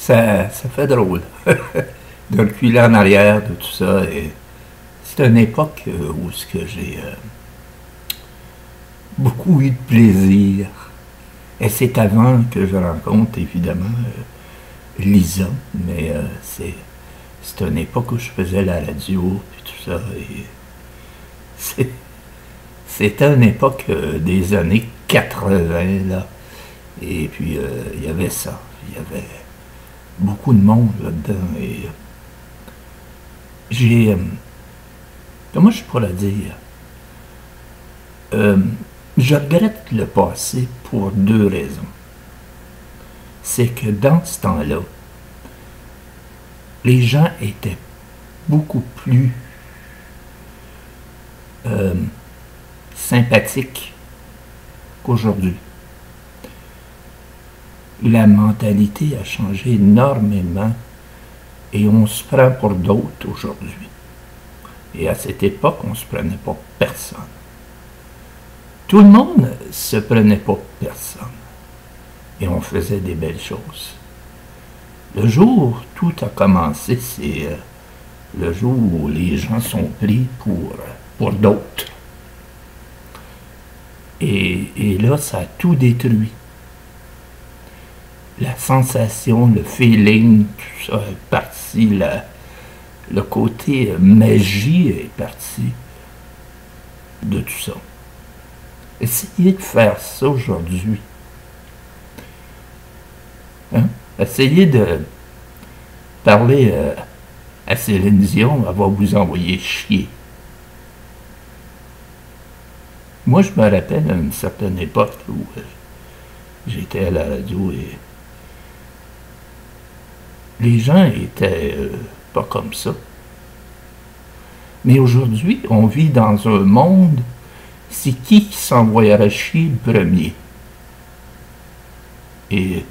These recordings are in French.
Ça fait drôle de reculer en arrière de tout ça. Et c'est une époque où ce que j'ai beaucoup eu de plaisir. Et c'est avant que je rencontre, évidemment, Lisa. Mais c'est une époque où je faisais la radio et tout ça. Et c'était une époque des années 80, là. Et puis, il y avait ça. Il y avait beaucoup de monde là-dedans. Et j'ai... comment je pourrais dire? Je regrette le passé pour deux raisons. C'est que dans ce temps-là, les gens étaient beaucoup plus sympathiques qu'aujourd'hui. La mentalité a changé énormément et on se prend pour d'autres aujourd'hui. Et à cette époque, on ne se prenait pas personne. Tout le monde se prenait pas personne. Et on faisait des belles choses. Le jour où tout a commencé, c'est le jour où les gens sont pris pour d'autres. Et là, ça a tout détruit. La sensation, le feeling, tout ça est parti. Le côté magie est parti de tout ça. Essayez de faire ça aujourd'hui. Hein? Essayez de parler à Céline Dion, elle va vous envoyer chier. Moi, je me rappelle à une certaine époque où j'étais à la radio et les gens étaient pas comme ça. Mais aujourd'hui, on vit dans un monde, c'est qui s'envoyera chier le premier? Et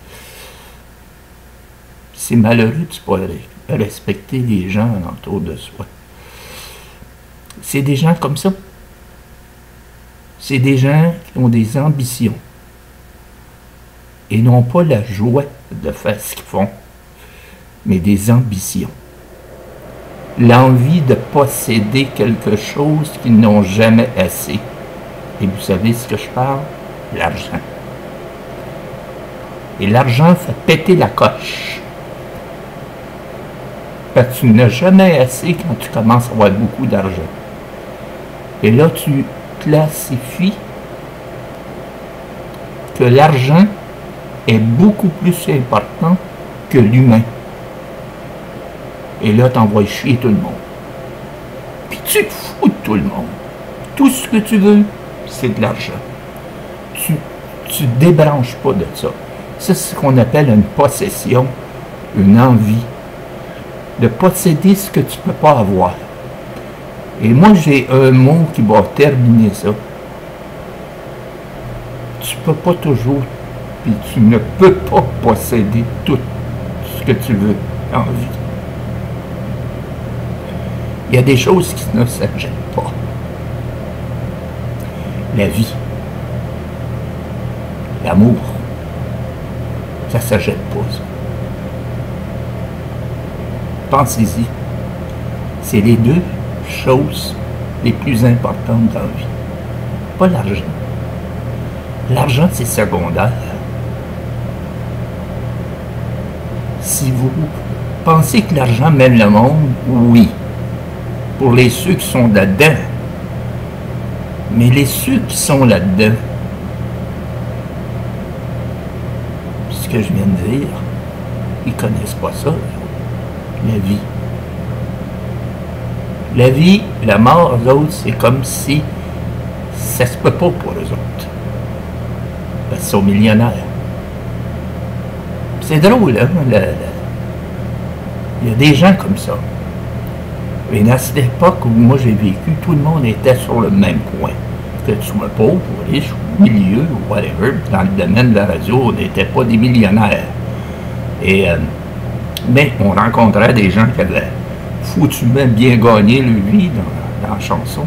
c'est malheureux de ne pas respecter les gens autour de soi. C'est des gens comme ça. C'est des gens qui ont des ambitions et n'ont pas la joie de faire ce qu'ils font, mais des ambitions. L'envie de posséder quelque chose qu'ils n'ont jamais assez. Et vous savez ce que je parle? L'argent. Et l'argent fait péter la coche. Parce que tu n'as jamais assez quand tu commences à avoir beaucoup d'argent. Et là, tu classifies que l'argent est beaucoup plus important que l'humain. Et là, tu envoies chier tout le monde. Puis tu te fous de tout le monde. Tout ce que tu veux, c'est de l'argent. Tu ne débranches pas de ça. Ça, c'est ce qu'on appelle une possession, une envie de posséder ce que tu ne peux pas avoir. Et moi, j'ai un mot qui va terminer ça. Tu ne peux pas toujours, puis tu ne peux pas posséder tout ce que tu veux en vie. Il y a des choses qui ne s'achètent pas. La vie, l'amour, ça ne s'achète pas, ça. Pensez-y. C'est les deux choses les plus importantes dans la vie. Pas l'argent. L'argent, c'est secondaire. Si vous pensez que l'argent mène le monde, oui. Pour les ceux qui sont là-dedans. Mais les ceux qui sont là-dedans, ce que je viens de dire, ils ne connaissent pas ça. La vie. La vie, la mort, eux autres, c'est comme si ça se peut pas pour eux autres. Parce qu'ils sont millionnaires. C'est drôle, hein? Il y a des gens comme ça. Et dans cette époque où moi j'ai vécu, tout le monde était sur le même coin. Que tu sois pauvre, riche, ou milieu, ou whatever. Dans le domaine de la radio, on n'était pas des millionnaires. Et mais on rencontrait des gens qui avaient foutument bien gagné leur vie dans la chanson.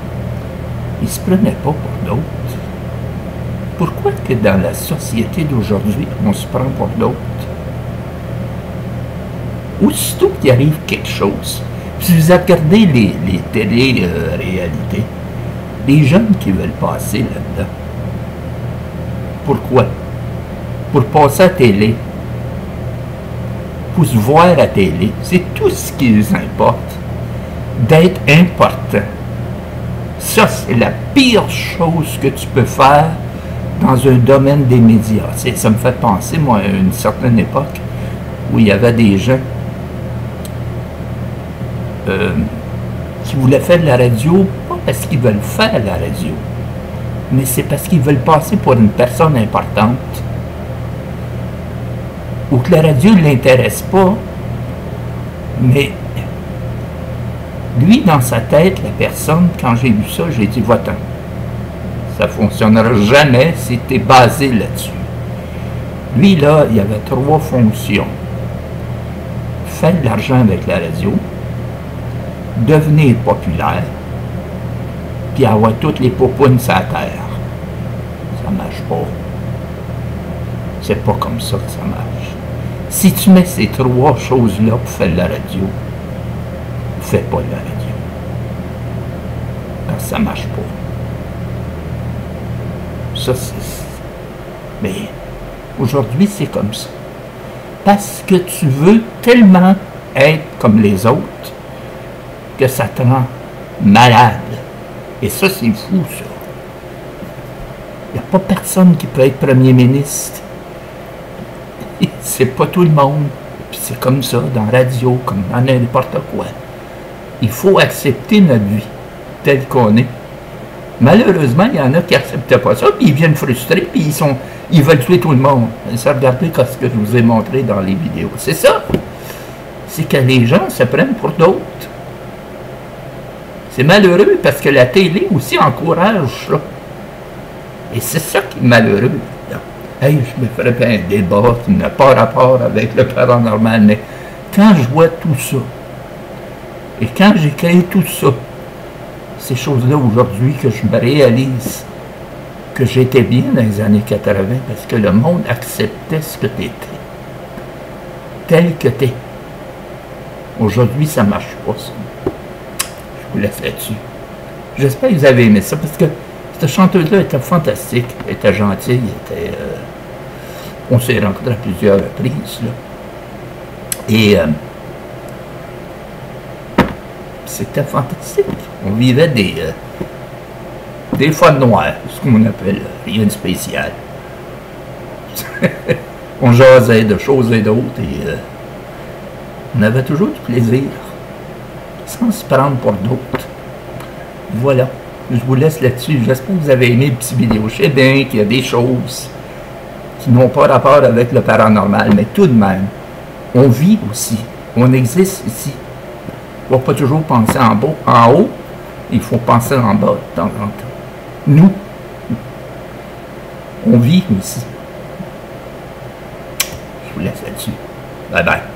Ils ne se prenaient pas pour d'autres. Pourquoi que dans la société d'aujourd'hui, on se prend pour d'autres? aussitôt qu'il arrive quelque chose, si vous regardez les télé-réalités, les jeunes qui veulent passer là-dedans, pourquoi? Pour passer à la télé, pour se voir à la télé, c'est tout ce qui les importe, d'être important. Ça, c'est la pire chose que tu peux faire dans un domaine des médias. Ça me fait penser, moi, à une certaine époque où il y avait des gens qui voulaient faire de la radio, pas parce qu'ils veulent faire la radio, mais c'est parce qu'ils veulent passer pour une personne importante, ou que la radio ne l'intéresse pas, mais lui, dans sa tête, la personne, quand j'ai vu ça, j'ai dit, va-t'en. Ça ne fonctionnera jamais si tu es basé là-dessus. Lui, là, il y avait 3 fonctions. Faire de l'argent avec la radio, devenir populaire, puis avoir toutes les popounes sur la terre. Ça ne marche pas. C'est pas comme ça que ça marche. Si tu mets ces 3 choses-là pour faire de la radio, fais pas de la radio. Parce que ça ne marche pas. Ça, c'est... Mais aujourd'hui, c'est comme ça. Parce que tu veux tellement être comme les autres que ça te rend malade. Et ça, c'est fou, ça. Il n'y a pas personne qui peut être premier ministre. C'est pas tout le monde. Puis c'est comme ça, dans la radio, comme dans n'importe quoi. Il faut accepter notre vie telle qu'on est. Malheureusement, il y en a qui n'acceptent pas ça, puis ils viennent frustrés, puis ils veulent tuer tout le monde. Ça, regardez ce que je vous ai montré dans les vidéos. C'est ça. C'est que les gens se prennent pour d'autres. C'est malheureux parce que la télé aussi encourage ça. Et c'est ça qui est malheureux. Hey, je me ferais bien un débat qui n'a pas rapport avec le paranormal, mais quand je vois tout ça, et quand j'ai créé tout ça, ces choses-là aujourd'hui que je me réalise que j'étais bien dans les années 80 parce que le monde acceptait ce que tu étais. Tel que tu es. Aujourd'hui, ça ne marche pas, ça. Je vous laisse là-dessus. J'espère que vous avez aimé ça parce que cette chanteuse-là était fantastique, elle était gentille, on s'est rencontrés à plusieurs reprises, là. Et c'était fantastique. On vivait des fois noires, ce qu'on appelle rien de spécial. On jasait de choses et d'autres et on avait toujours du plaisir, sans se prendre pour d'autres. Voilà, je vous laisse là-dessus. J'espère que vous avez aimé le petit vidéo. Je sais bien qu'il y a des choses qui n'ont pas rapport avec le paranormal, mais tout de même, on vit aussi, on existe ici. Il ne faut pas toujours penser en haut, il faut penser en bas de temps en temps. Nous, on vit aussi. Je vous laisse là-dessus. Bye bye.